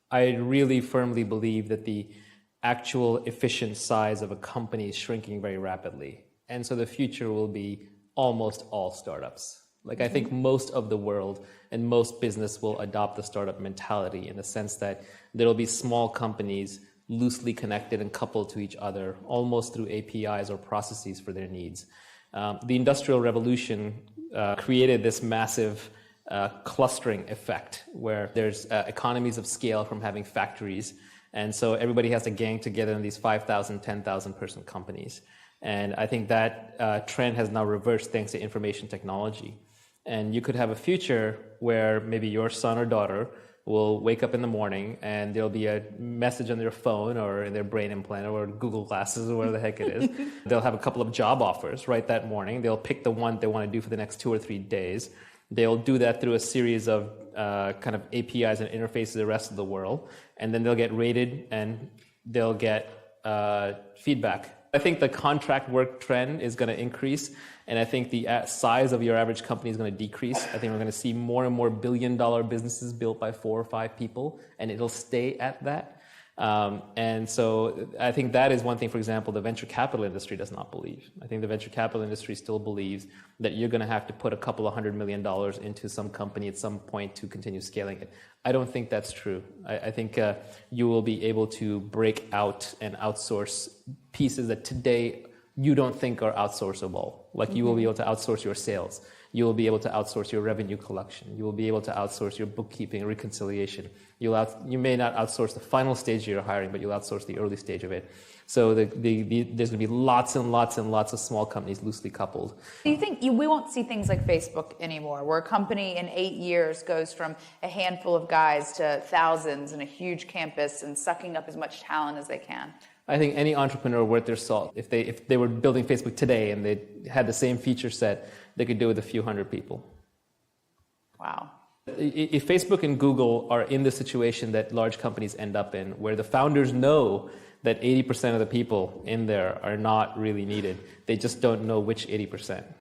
I really firmly believe that the actual efficient size of a company is shrinking very rapidly. And so the future will be almost all startups. Like I think most of the world and most business will adopt the startup mentality in the sense that there'll be small companies loosely connected and coupled to each other, almost through APIs or processes for their needs. The Industrial Revolution created this massive clustering effect where there's economies of scale from having factories. And so everybody has to gang together in these 5,000, 10,000 person companies. And I think that trend has now reversed thanks to information technology. And you could have a future where maybe your son or daughter will wake up in the morning and there'll be a message on their phone or in their brain implant or Google Glasses or whatever the heck it is. They'll have a couple of job offers right that morning. They'll pick the one they want to do for the next 2 or 3 days. They'll do that through a series of kind of APIs and interfaces to the rest of the world. And then they'll get rated and they'll get feedback. I think the contract work trend is going to increase, and I think the size of your average company is going to decrease. I think we're going to see more and more billion-dollar businesses built by 4 or 5 people, and it'll stay at that. And so I think that is one thing, for example, the venture capital industry does not believe. I think the venture capital industry still believes that you're going to have to put a couple of $100 million into some company at some point to continue scaling it. I don't think that's true. I think you will be able to break out and outsource pieces that today you don't think are outsourceable. Like you will be able to outsource your sales. You will be able to outsource your revenue collection. You will be able to outsource your bookkeeping, reconciliation. You may not outsource the final stage of your hiring, but you'll outsource the early stage of it. So there's going to be lots and lots and lots of small companies loosely coupled. Do you think we won't see things like Facebook anymore, where a company in 8 years goes from a handful of guys to thousands in a huge campus and sucking up as much talent as they can? I think any entrepreneur worth their salt, if they were building Facebook today and they had the same feature set, they could do it with a few hundred people. Wow. If Facebook and Google are in the situation that large companies end up in, where the founders know that 80% of the people in there are not really needed, they just don't know which 80%.